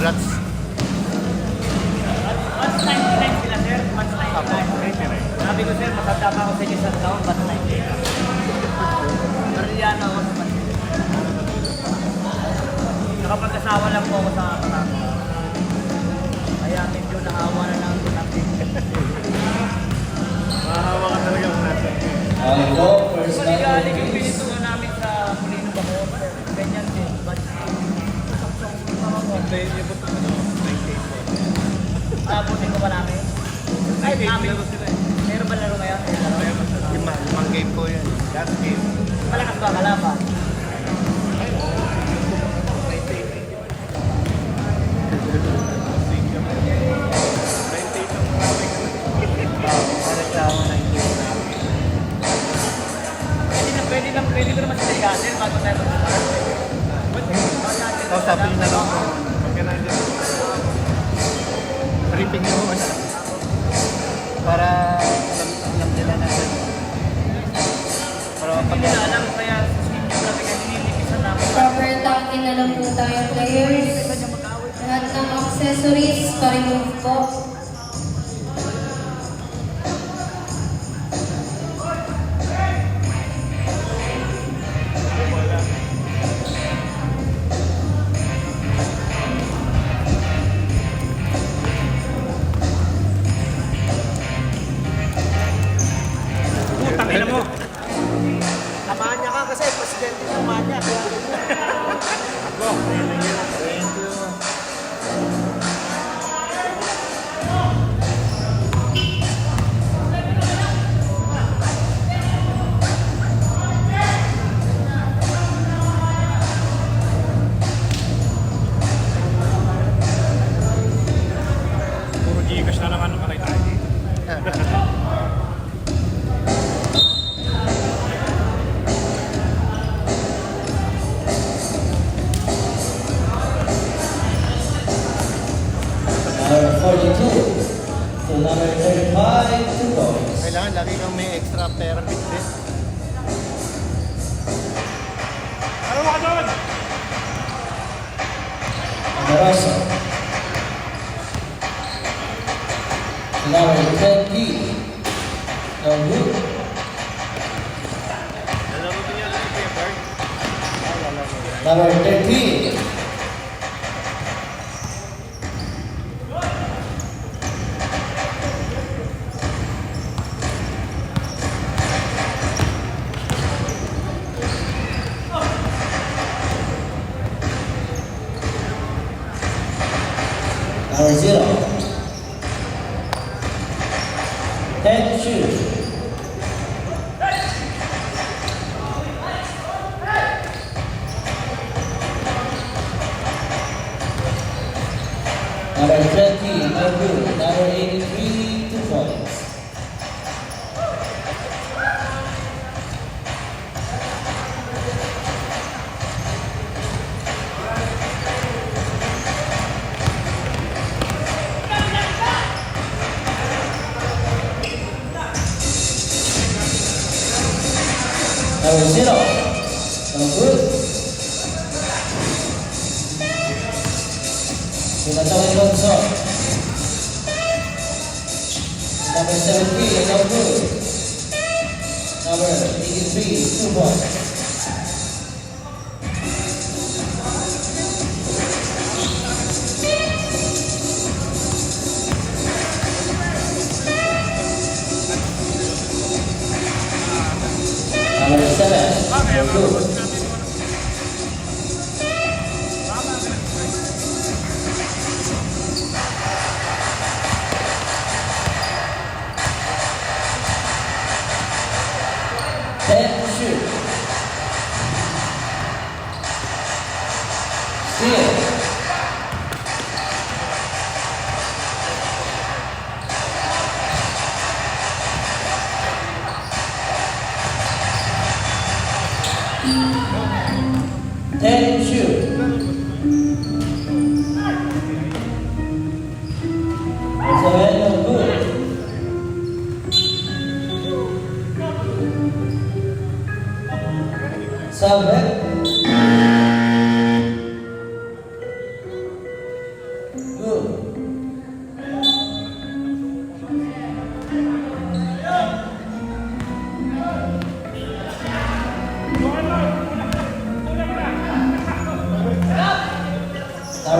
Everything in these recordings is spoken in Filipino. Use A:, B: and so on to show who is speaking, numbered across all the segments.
A: Congrats.
B: Mas 99 sila sir, mas 99. Sabi ko sir, matanda pa ako sa isang taon, mas 99. Mariano ako sa Manila. Nakapag-asawa lang po ako sa kapatid. Kaya medyo naawa na lang natin.
A: Mahawa ka talaga ang nasa.
C: Go, first
B: Paligalig yung pinituwa namin sa Molino Baco. Ganyan din. But, abutin ko ba namin? Ay, namin. Meron ba laro ngayon?
A: Limang game ko yan. Last game.
B: Malakas ba kalaban? Pwede ko naman sila i-gather bago tayo
A: Kausapin niyo na lang. Pagka nandiyan. Briefing niyo muna. Para alam nila natin. Para
B: Hindi nila
A: mapag-
B: alam kaya senior natin kaya nililipisan namin.
D: Proper tanking na lang po tayo, players. Lahat ng accessories, pa-remove po.
B: Putang ina mo!
A: Namanya ka kasi, presidente ng Manya. Ako. Thank you.
E: Puro Gcash na naman ang nakita dito.
C: Number 42 to number 35, 2 points.
A: Kailangan lagi kang may extra pera bitbit.
E: Ano ka doon?
C: Amoroso. Number 20, no good.
A: Lalaro din yan lang yung card.
C: Number 13, number 0, 10 shoes. Number 20, no good. Number 83, 2 points. Number 0, no good. Pinatawin Bonson. Number 17, no good. Number 83, 2 points. Number 7, no good. Ten shoot.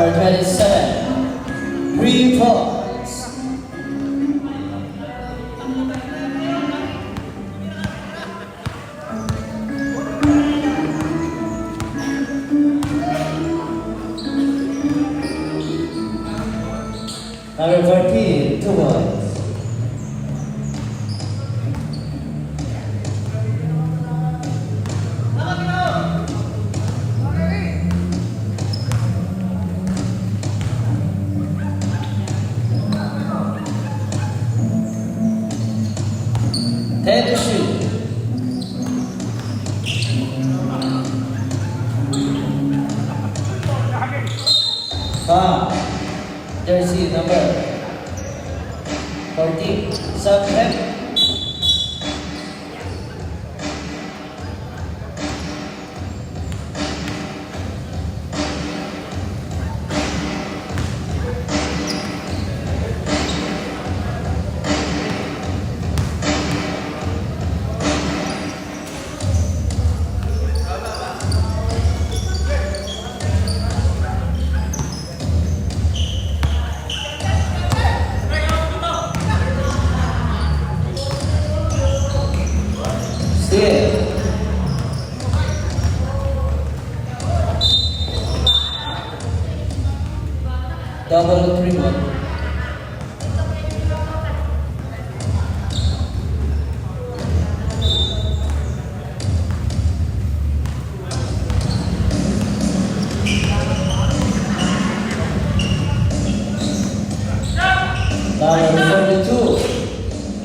C: Number 27, 3 points. Number 14, 2 points. Ten to shoot. Jersey number 14. Sub left. Steal. Double 3-1. Number 42.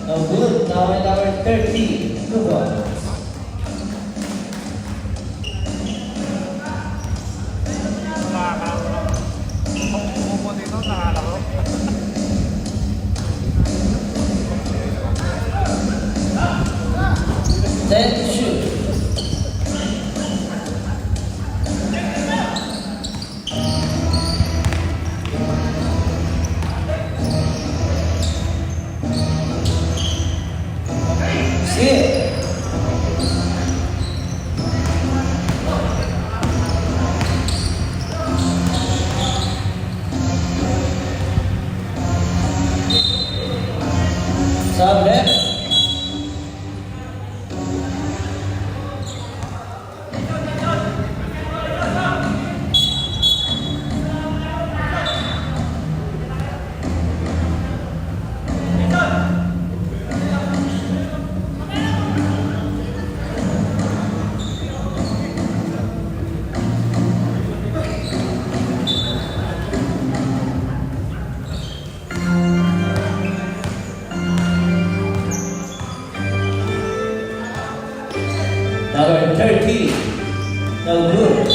C: No good. Now at number 30. 2-1.
E: Kung umupo dito, nakalaro.
C: Ten to shoot. Steal. Sub left. Number 30. No good.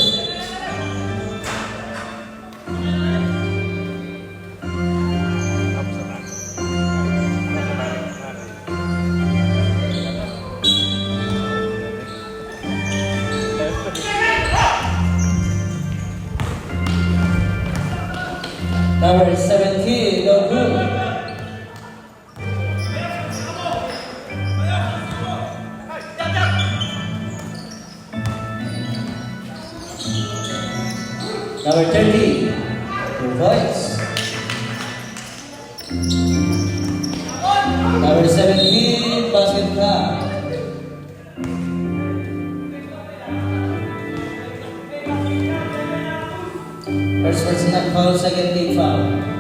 C: Number 17. No good. Number 30, 2 points. Number 17, basket count. First personal foul, second team foul.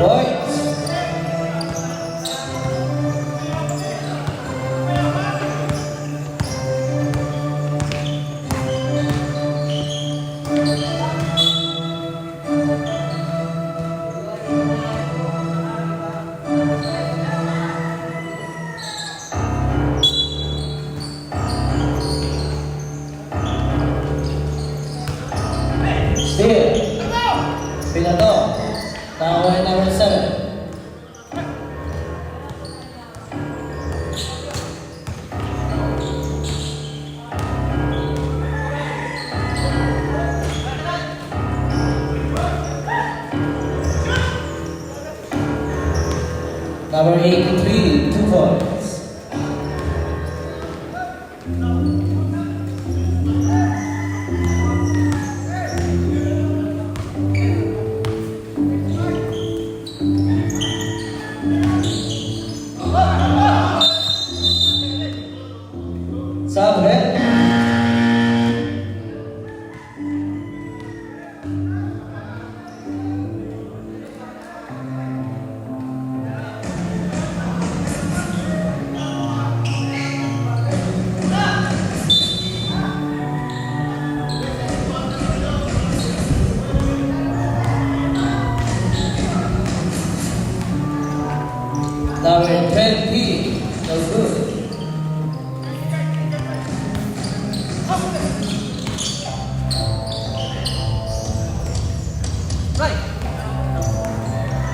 C: Points. Number 83, 2 points. Sabre. Number 20, no good.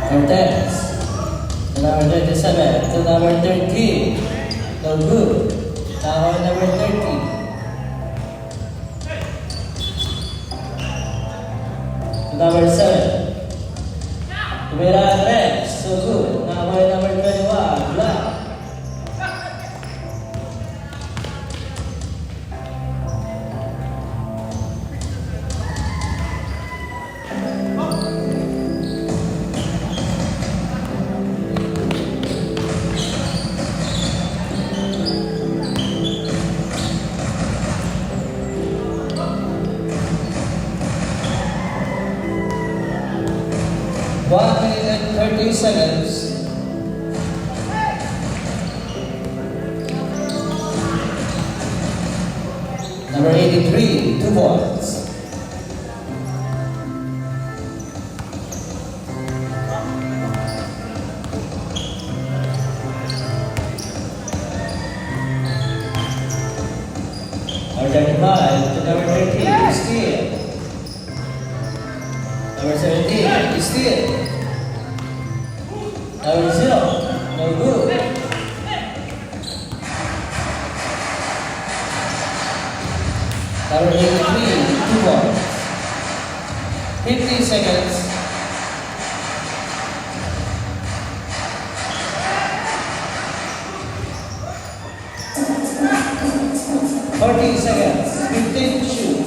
C: Cortez. To number 27. To number 13. No good. Now number 30. To number 7. Tumira Rex. So good. Now number 21. Black. One minute and 30 seconds. Number 83, 2 points. Number 35 to number 13, steal. Number 17, steal. Number 0, no good. Number 83, 2 points. 50 seconds. Seconds. 15 shoot.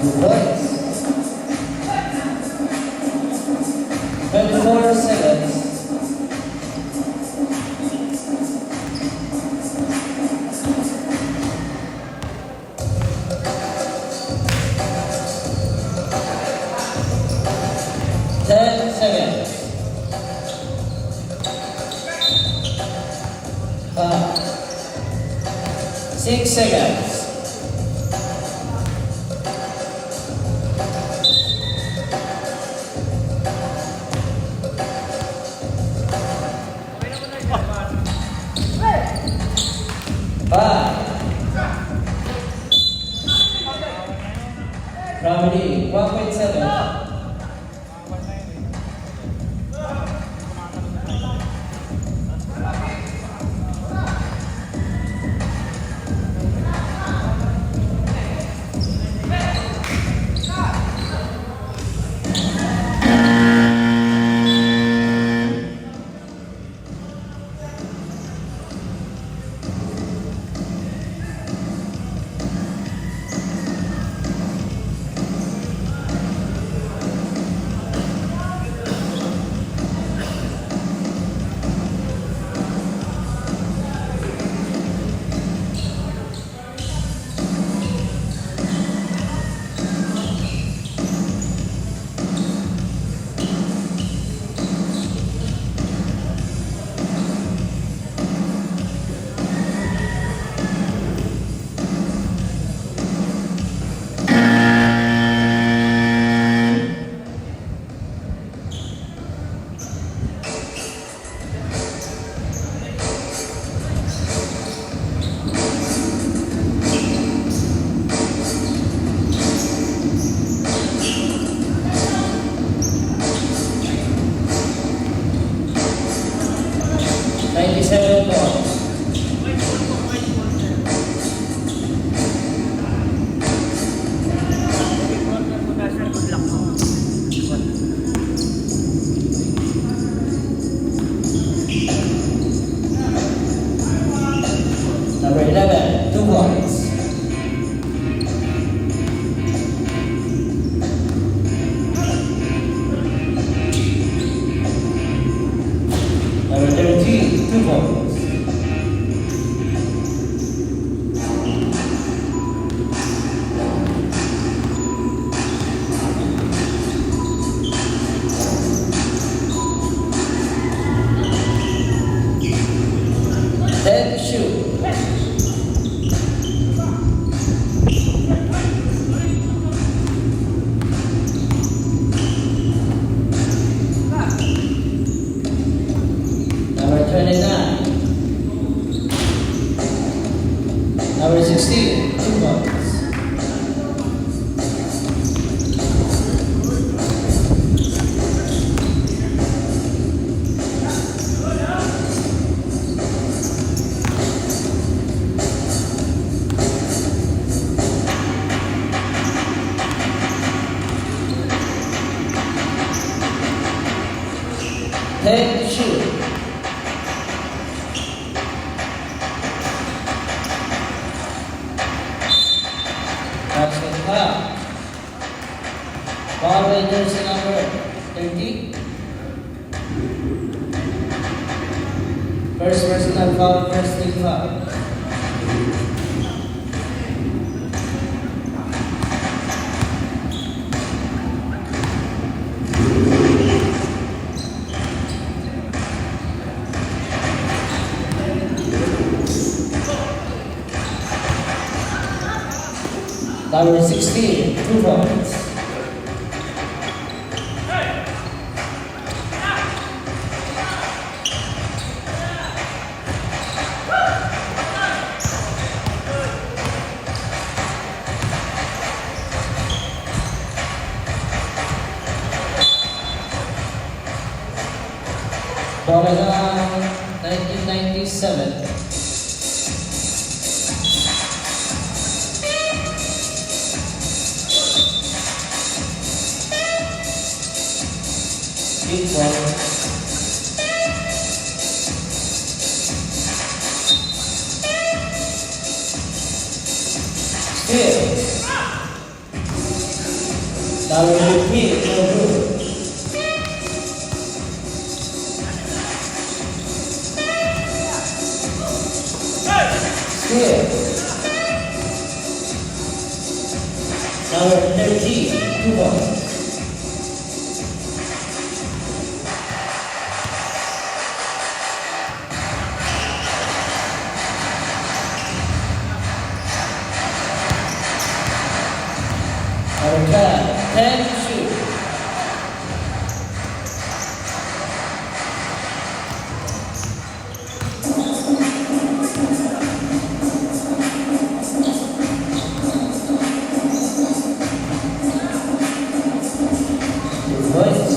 C: Good points. 24 seconds. Ten seconds. 6 seconds. 5. Gravity 1.7. 10 shoot. Basket foul. Foul by jersey number 30. First personal foul, first team foul. Number 16, 2 points. Bolagang 1997. Big one. Still. Number 15, no good. Still. Number 13, 2 points. Number 10 shoot. Good points.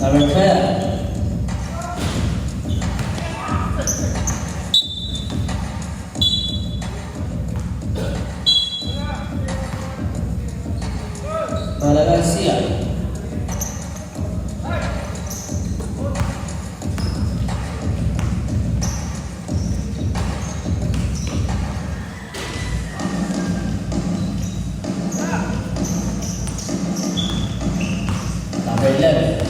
C: Number 12. Bolagang Sian. Number 11.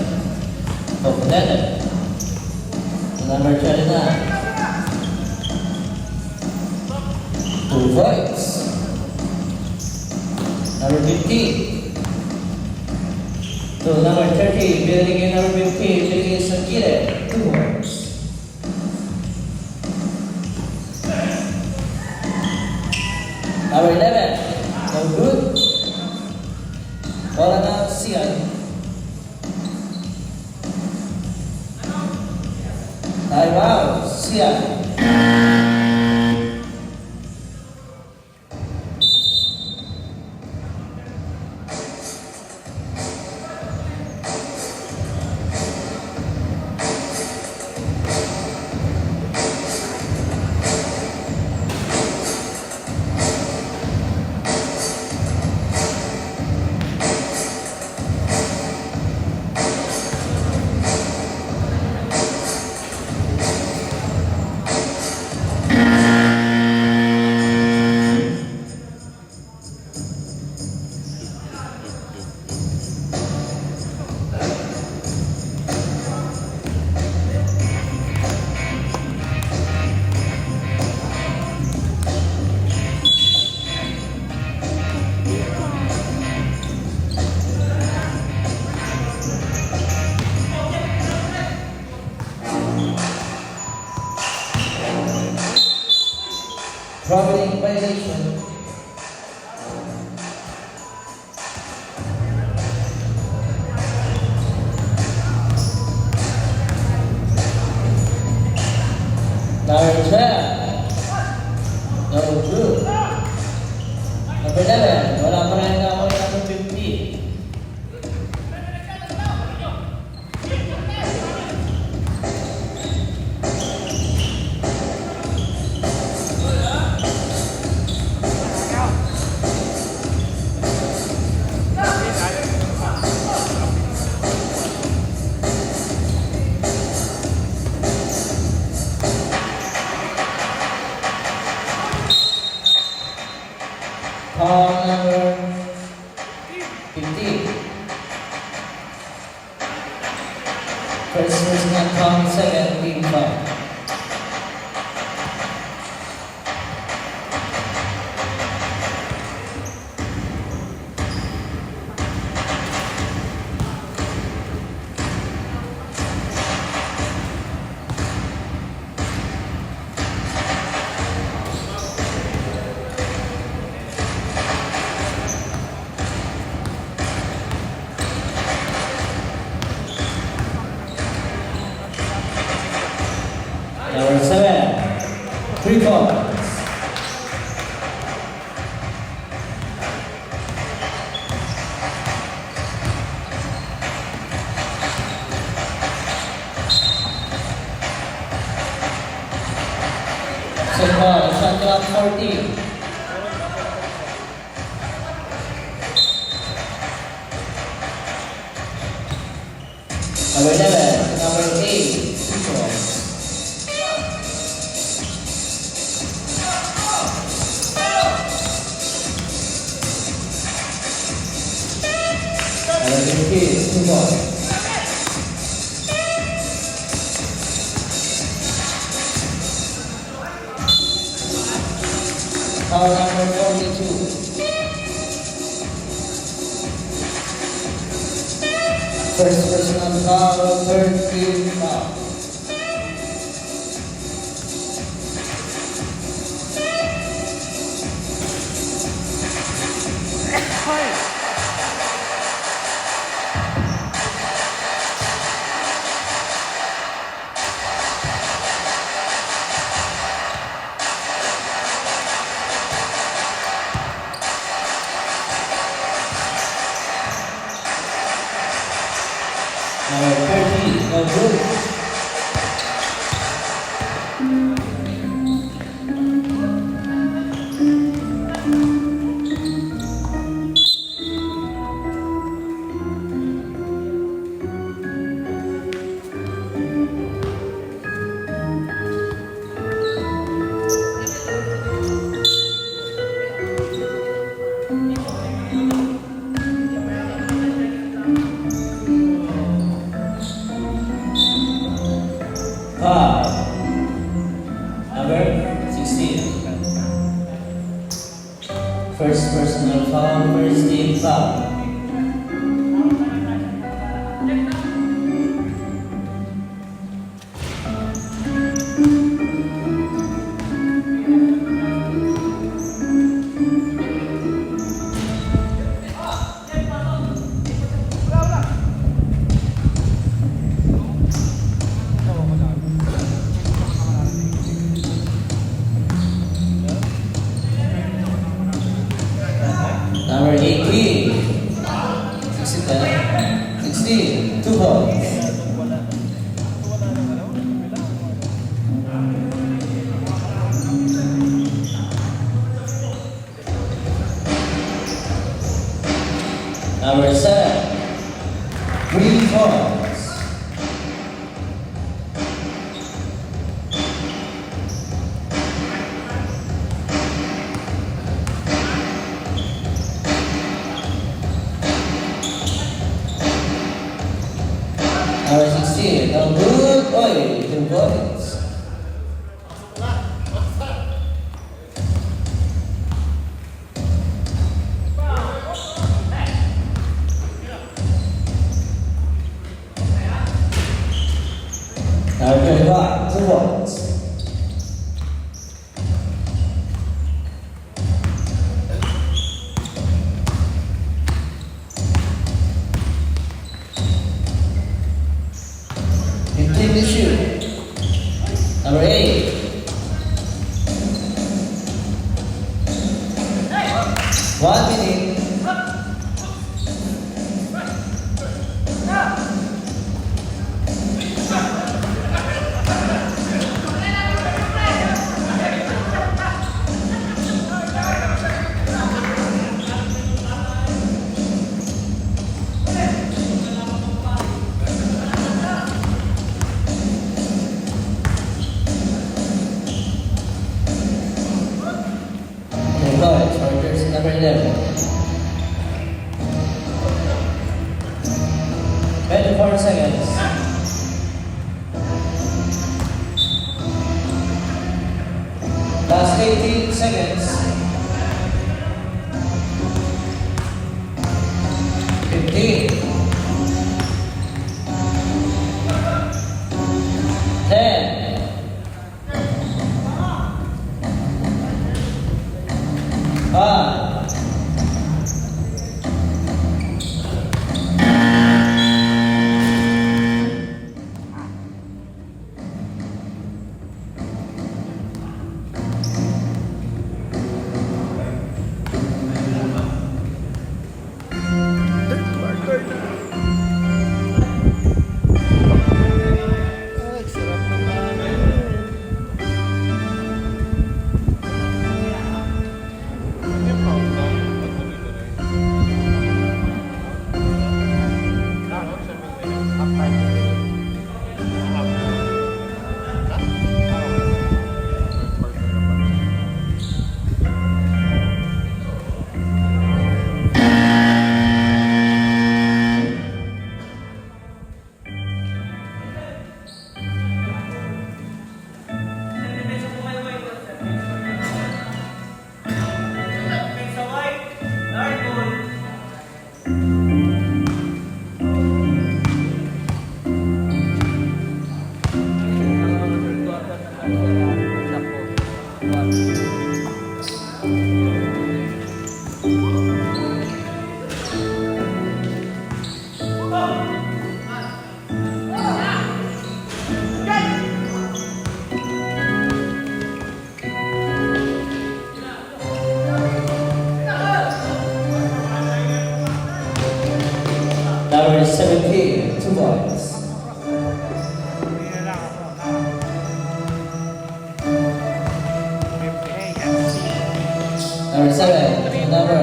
C: Leonard. Number 29. 2 points. Number 15. To number 30, binigay number 15, binigay sa Gile. 2 points. Number 11. No good. Bola na Sian. Time out, Sian. Traveling violation. Number 12. No good. Number 11. Wala pa rin ako yung number 50. Call number 50. First person at count 7, team 5. Number 7, 3 points. Second ball, shot clock 14. Number 11, number 8, 2 points. Number 15, 2 points. Foul number 42. First personal foul, third team foul. Number 30, no good. Number 16. First personal foul, first team foul. Number 18. 16, 2 points. Number 7, 3 points. Number 16, no good. Oy, 2 points. Number 25, 2 points. in the shoe. Number 8. 1 minute. Employed for jersey number 11. 24 seconds. Last 18 seconds. 15. 10. 5.
A: Ay, sarap naman. Number 17, 2 points. Number 7, to number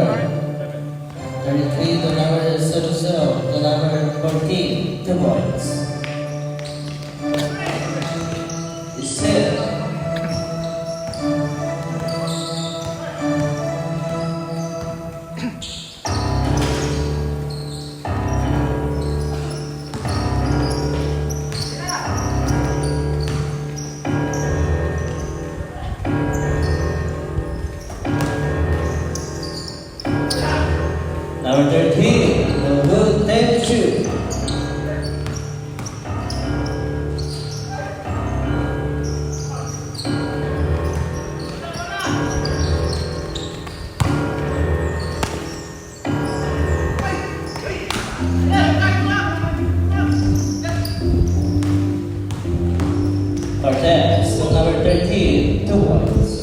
A: 33 to number 00 to number 14, 2 points. Still. Number 13, no good, 10 to shoot. Cortez, still number 13, 2 points.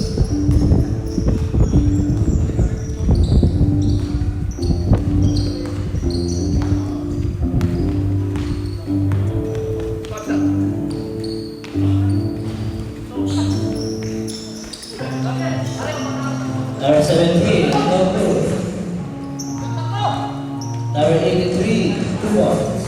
A: Number 17, no good. Number 83, 2 points.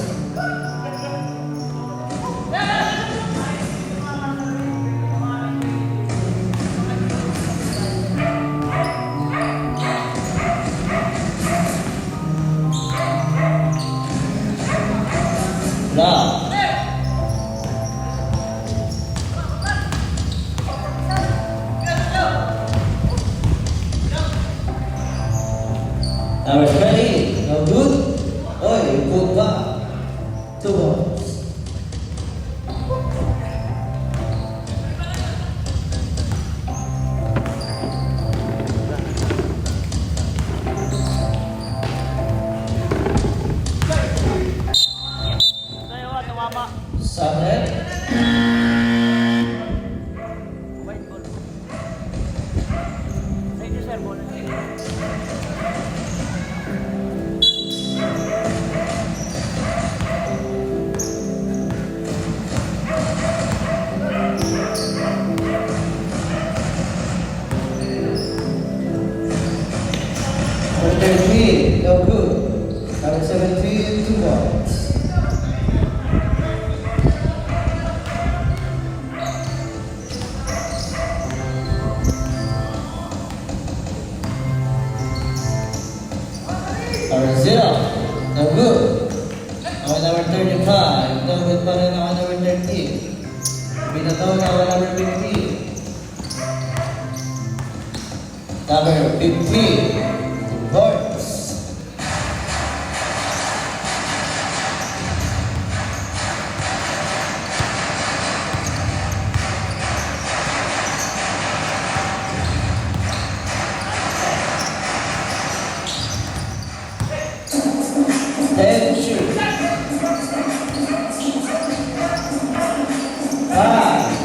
C: Stop it.
B: White ball. Thank you, sir. Ball.
C: Number 33, no good. Number 17, 2 points. Number 0, no good. Number 35, no good pa rin ako number 30. Binato na ako number 50. Number 50, points. Then shoot. 5.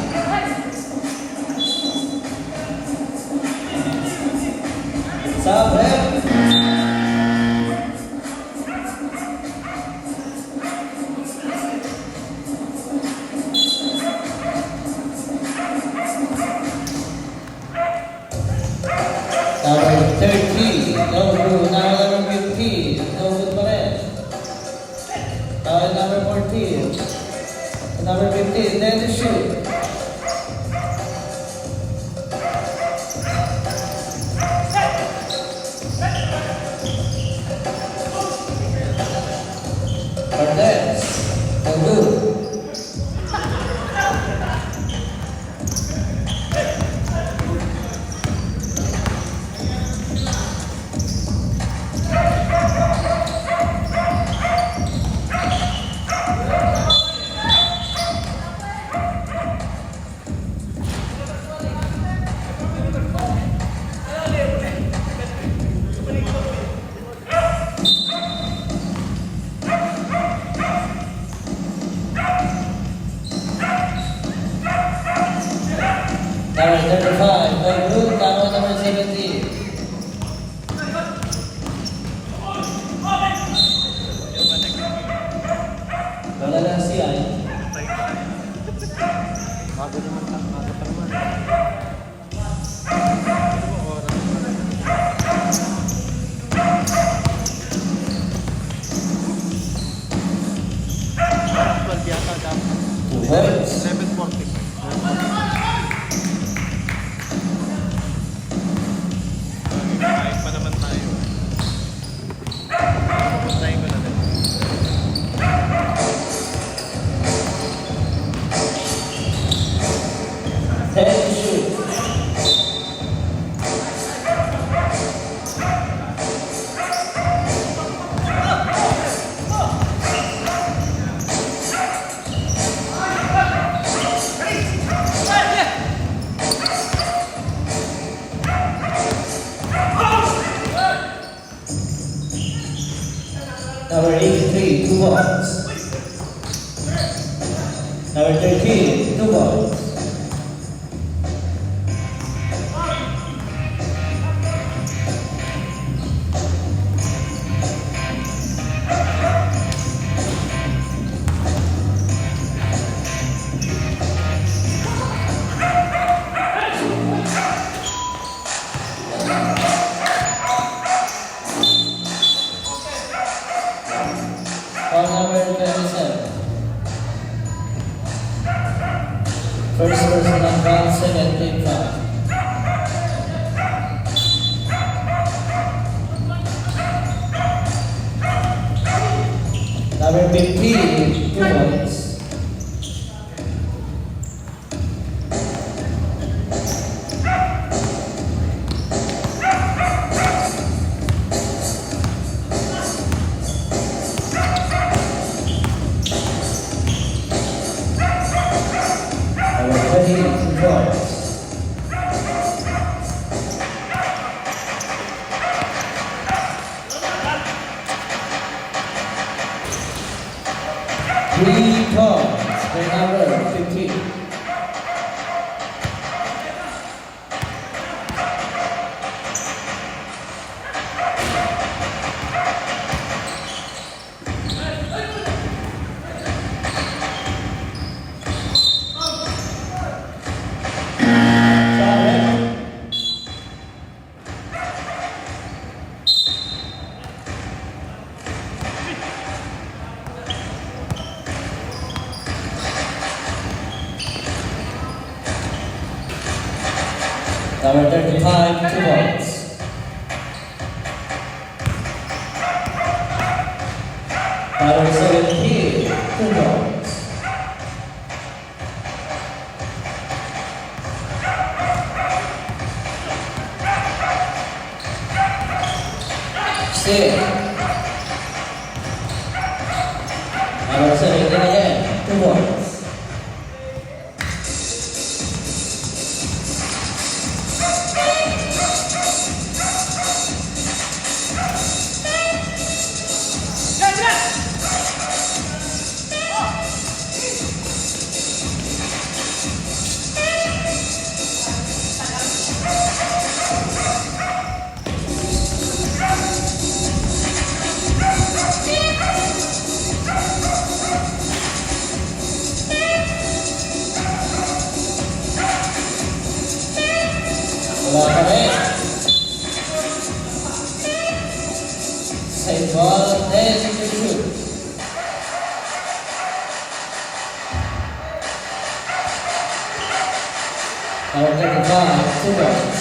C: Stop it. Number 30, no good. Now number 50, no good pa rin. Now number 14. Number 15, then to shoot. Cortez, no good. Number 35, no good. Now number 17. Wala lang siya.
E: Bago naman lang, bago pa naman. Twelve yata dapat.
C: 2 points.
E: 11:40. Kain pa naman tayo. Pupuntahin ko na din.
C: Then to shoot. Number 83, 2 balls. Number 13, 2 balls. Call number 27. First person on ground, second team foul. Number 15, 2 points. Number 20, 2 points. Three points.
A: Number 35, 2 points. Number 17, 2 points. Six. Number 17 again, 2 points. Wala pa rin. Save ball, then you shoot. Number 35, 2 points.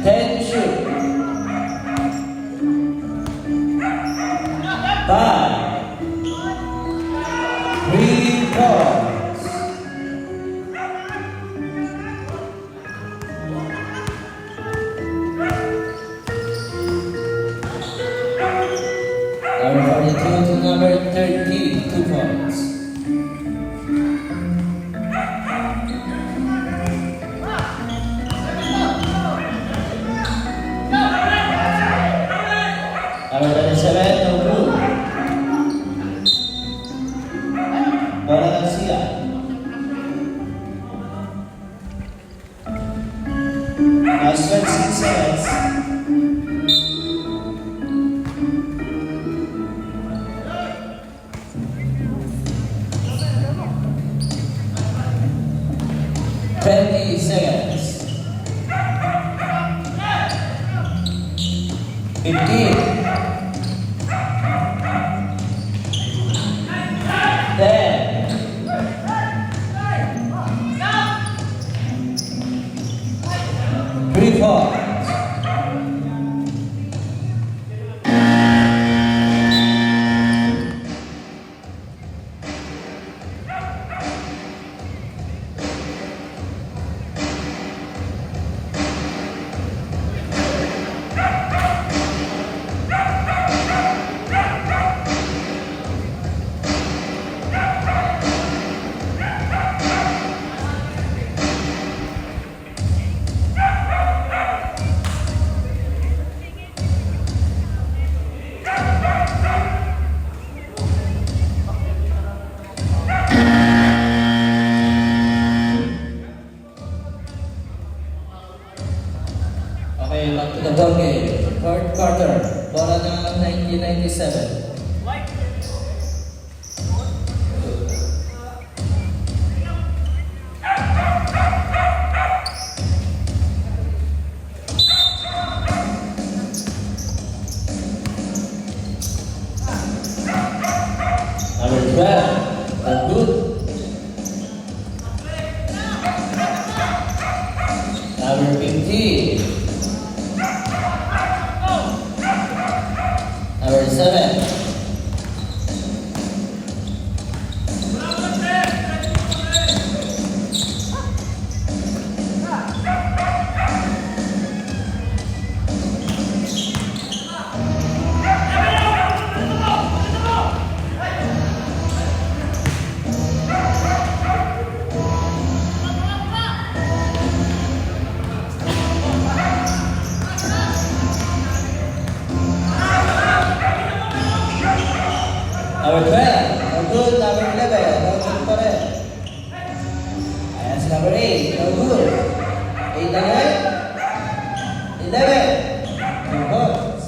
A: Ten shoot. 5, 3 points. Number 42 to number 30, 2 points. Number 27, no blue. Bola Garcia. Last 26 seconds. Twenty seconds. 15. 10. 3 points. Okay, back to the ball game. Fourth quarter. Bola ng 1997. Number 12, good. Number 15. Number 7. Number 12, no good. Number 11, no good pa rin. Ayan si number 8, no good. 8 again. 11, no points.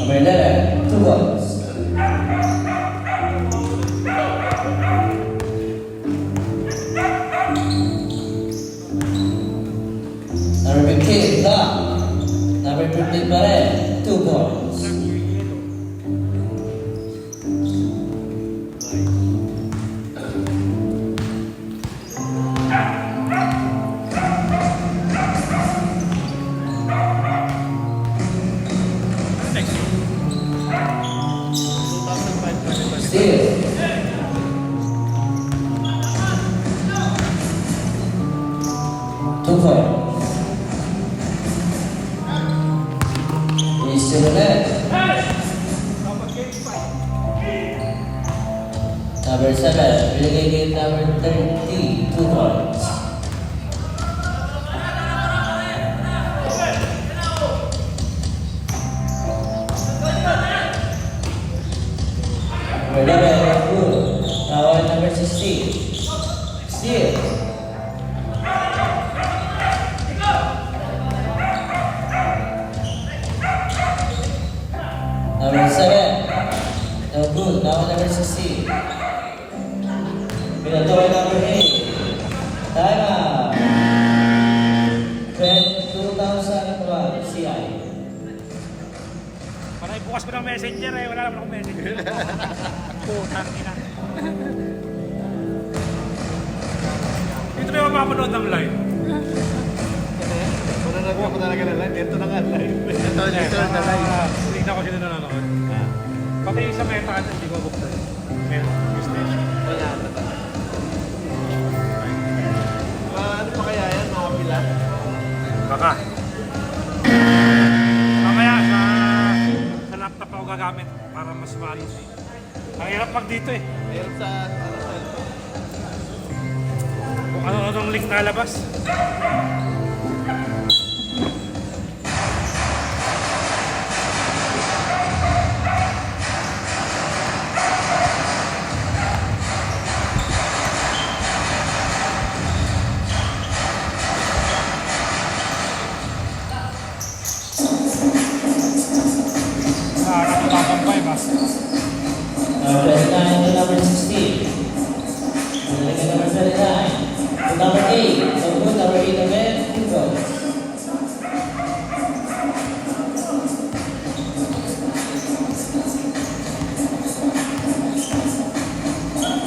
C: Number 11, 2 balls. Number 15, lock. Number 15 pa rin, 2 balls.
E: Next. 2005.
C: Steal. Two balls. He's still ulit. Number 7, binigay game number 30, 2 points. Number 11, good. Now on number 16. Steal. Number 7. No good. Now on number 16. Pinatuloy number 8. Time out. 2001 CI.
E: Parang bukas ko ng messenger eh. Wala naman akong messenger. Putang ina. Dito na yung mapapanood ng live.
F: Nanonood ako talaga na live. Ito na nga live. Ito na live.
E: Tignan ko sila nanonood. Pati sa meta, hindi ko buksan. Meta, station.
F: Wala na ba? Ano pa kaya yan? Mga pila?
E: Baka. Mamaya sa laptop ako gagamit para mas maayos. Ang hirap pag dito eh.
F: Meron sa cellphone.
E: Kung ano-anong link nalabas. Nakakapagpapay ba?
C: Number 29 to number 16. Binigay number 29. To number 8. So good, number 8 again, 2 goals.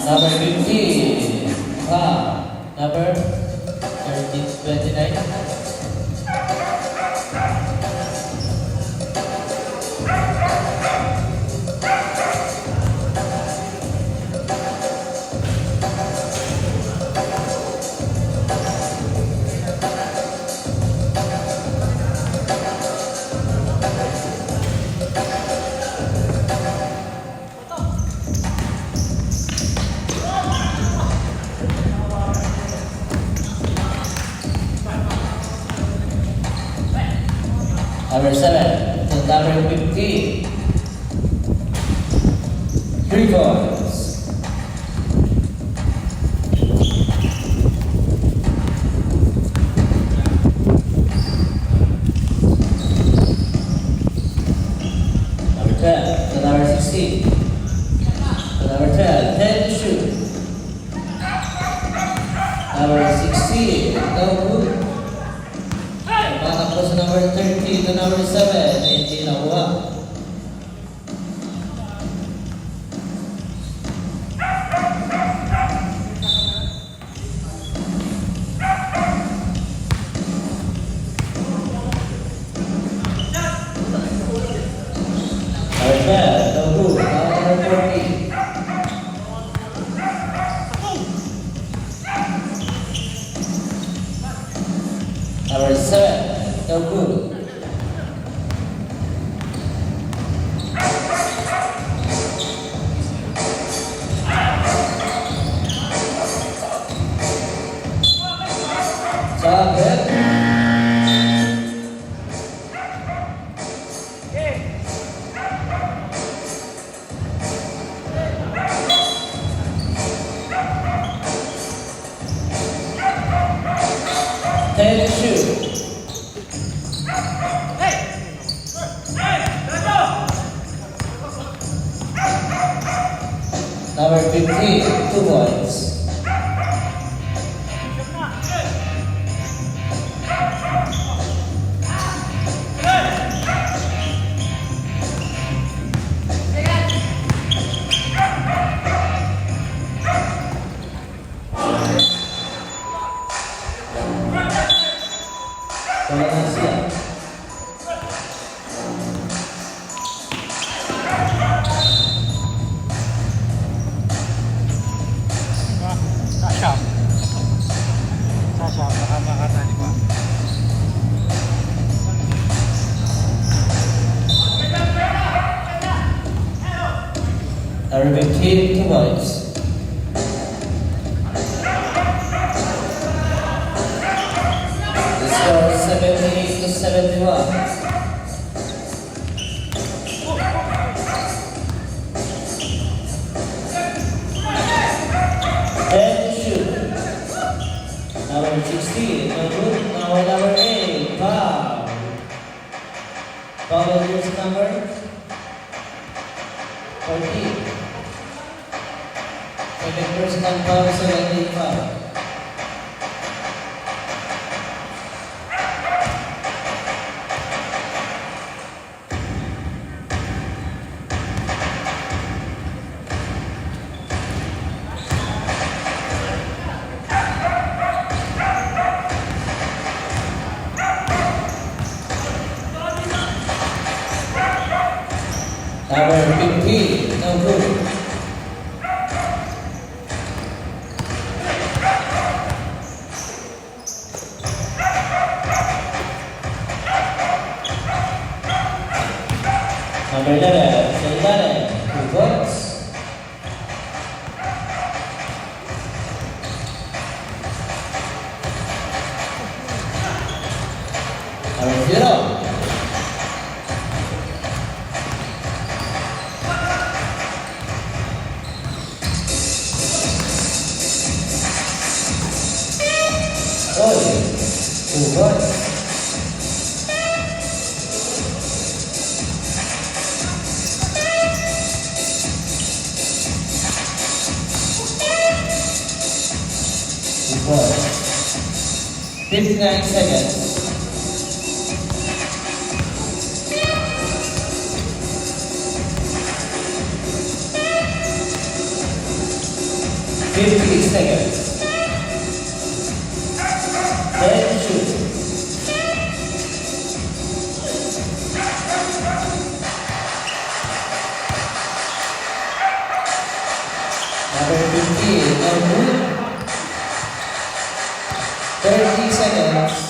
C: Number 15. Number 29. Number 7 to number 15. 3 points. Number 12 to number 16. To number 12, 10 to shoot. Number 16, no good. Tapos number 13 to number 7, hindi nakuha. Number 12, no good. Now number 14. Number 7, no good. Saget. Ten to shoot. Number 15, 2 points. Wala na siya.
E: Sasha. Sasha, baka makatali pa.
C: Number 15, 2 points. The score is 78 to 71. And shoot. Number 16, no good. Now number 8, foul. Foul is number 14. Second personal foul, 17 foul. Number 15, no good. Number 11, Sheldon, 2 points. Number 0. Oye, 2 points. Before 59 seconds. Fifty seconds. Then shoot. Number 15, no good. 30 seconds.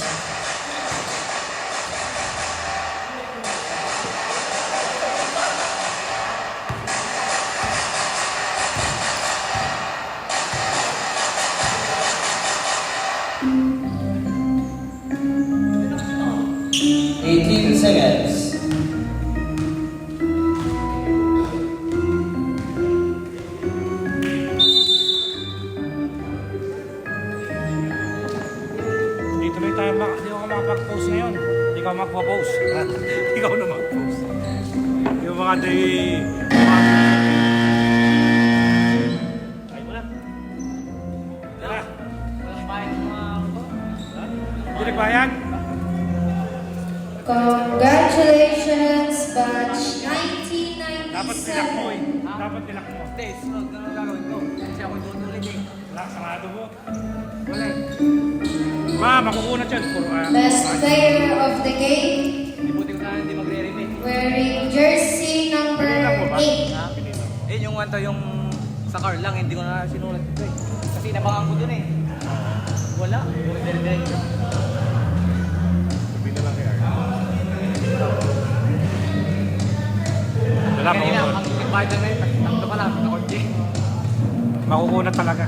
C: Seconds.
E: Hindi tuloy tayo hindi ako makapag-post ngayon. Ikaw magpo-post. Ikaw na mag-post. Yung mga day... Ay mo na. Tara. Hindi nagbayad?
D: Congratulations, batch
E: Dapat nilak mo
D: 1997.
E: Dapat nilak mo.
B: Hindi, sunod na lang gagawin ko. Kasi ako tutuloy eh.
E: Wala, sarado mo. Wala. Makukunat yun.
D: Best player of the game,
B: Hindi buti ko na hindi magre-remake.
D: wearing jersey number 8.
B: Eh, yung one to yung sa car lang, hindi ko na sinulat ito eh. Kasi nabangan ko dun eh. Wala, puro dire-diretso.
E: Wala,
B: Kanina,
E: makukunat.
B: ang Spider-Man, tatlo pa lang, na-order.
E: Makukunat talaga.